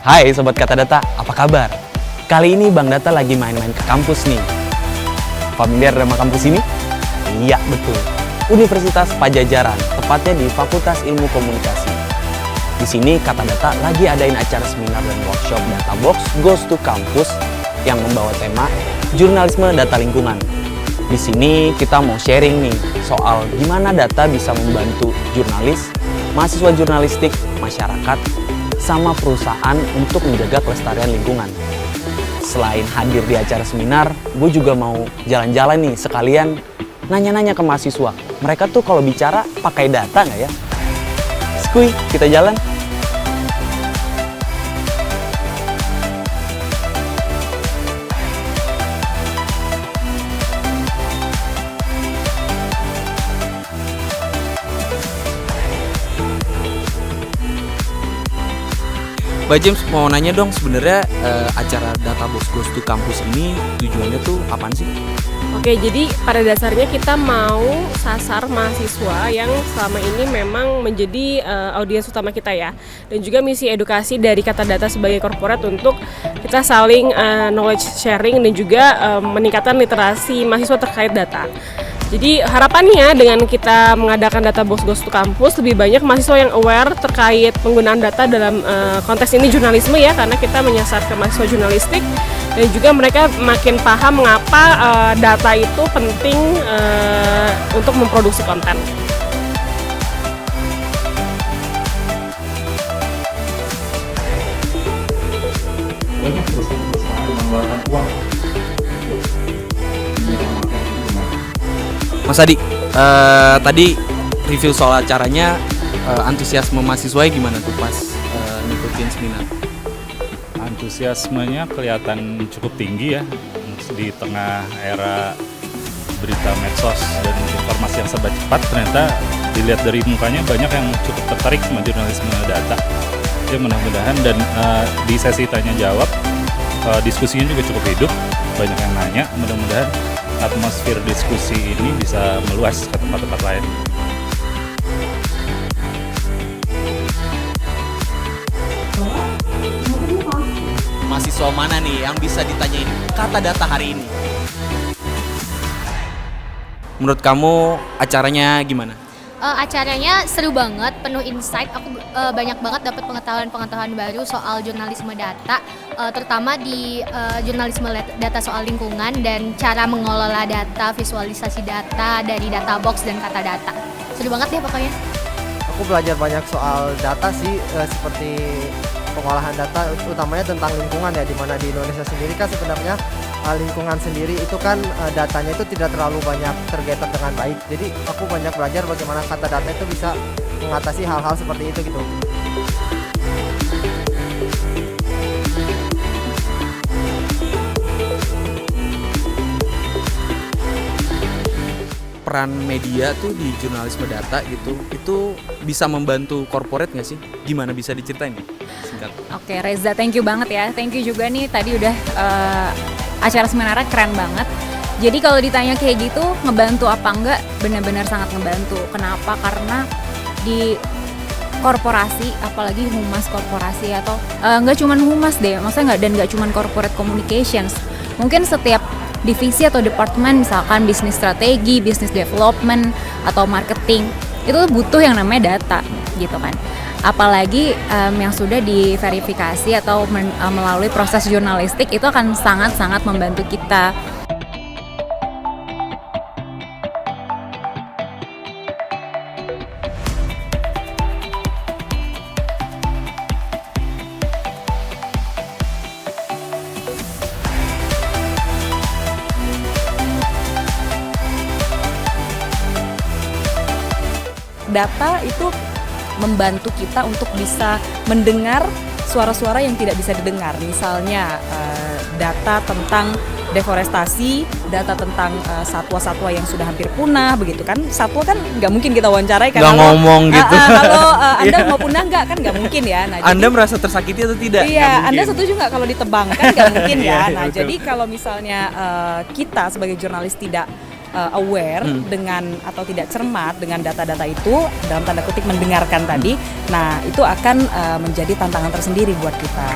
Hai Sobat Kata Data, apa kabar? Kali ini Bang Data lagi main-main ke kampus nih. Familiar sama kampus ini? Iya, betul. Universitas Pajajaran, tepatnya di Fakultas Ilmu Komunikasi. Di sini Kata Data lagi adain acara seminar dan workshop Data Box Goes to Campus yang membawa tema Jurnalisme Data Lingkungan. Di sini kita mau sharing nih soal gimana data bisa membantu jurnalis, mahasiswa jurnalistik, masyarakat, sama perusahaan untuk menjaga kelestarian lingkungan. Selain hadir di acara seminar, gue juga mau jalan-jalan nih sekalian nanya-nanya ke mahasiswa. Mereka tuh kalau bicara pakai data nggak ya? Skuy, kita jalan. Mbak James mau nanya dong, sebenarnya acara Data Box Goes to Campus ini tujuannya tuh apaan sih? Oke, jadi pada dasarnya kita mau sasar mahasiswa yang selama ini memang menjadi audiens utama kita ya. Dan juga misi edukasi dari Kata Data sebagai korporat untuk kita saling knowledge sharing dan juga meningkatkan literasi mahasiswa terkait data. Jadi harapannya dengan kita mengadakan Data Box Goes to Campus, lebih banyak mahasiswa yang aware terkait penggunaan data dalam konteks ini jurnalisme ya, karena kita menyasar ke mahasiswa jurnalistik dan juga mereka makin paham mengapa data itu penting untuk memproduksi konten. Banyak perusahaan yang mengeluarkan uang. Mas Adi, tadi review soal acaranya, antusiasme mahasiswa gimana tuh pas ngikutin seminar? Antusiasmenya kelihatan cukup tinggi ya di tengah era berita medsos dan informasi yang serba cepat. Ternyata dilihat dari mukanya banyak yang cukup tertarik sama jurnalisme data. Ya mudah-mudahan dan di sesi tanya jawab diskusinya juga cukup hidup, banyak yang nanya. Mudah-mudahan atmosfer diskusi ini bisa meluas ke tempat-tempat lain. Mahasiswa mana nih yang bisa ditanyain Kata Data hari ini? Menurut kamu acaranya gimana? Acaranya seru banget, penuh insight. Aku banyak banget dapat pengetahuan baru soal jurnalisme data, terutama di jurnalisme data soal lingkungan dan cara mengelola data, visualisasi data dari Data Box dan Kata Data. Seru banget deh pokoknya. Aku belajar banyak soal data sih, seperti pengolahan data, utamanya tentang lingkungan ya, dimana di Indonesia sendiri kan sebenarnya lingkungan sendiri itu kan datanya itu tidak terlalu banyak tergator dengan baik. Jadi aku banyak belajar bagaimana Kata Data itu bisa mengatasi hal-hal seperti itu gitu. Peran media tuh di jurnalisme data gitu, itu bisa membantu corporate nggak sih? Gimana, bisa diceritain nih? Singkat. Oke Reza, thank you banget ya. Thank you juga nih tadi udah acara seminarnya keren banget. Jadi kalau ditanya kayak gitu ngebantu apa enggak, benar-benar sangat ngebantu. Kenapa? Karena di korporasi, apalagi humas korporasi atau nggak cuman humas deh, maksudnya nggak cuman corporate communications. Mungkin setiap divisi atau departemen, misalkan bisnis strategi, bisnis development atau marketing, itu butuh yang namanya data gitu kan. Apalagi yang sudah diverifikasi atau melalui proses jurnalistik, itu akan sangat-sangat membantu kita. Data itu membantu kita untuk bisa mendengar suara-suara yang tidak bisa didengar. Misalnya data tentang deforestasi, data tentang satwa-satwa yang sudah hampir punah, begitu kan. Satwa kan nggak mungkin kita wawancarai kan. Nggak ngomong gitu. Kalau Anda mau punah nggak, kan nggak mungkin ya. Nah, Anda merasa tersakiti atau tidak? Iya, Anda setuju nggak kalau ditebang? Kan nggak mungkin ya. Nah, Betul. jadi kalau misalnya kita sebagai jurnalis tidak aware dengan atau tidak cermat dengan data-data itu, dalam tanda kutip mendengarkan tadi, nah itu akan menjadi tantangan tersendiri buat kita.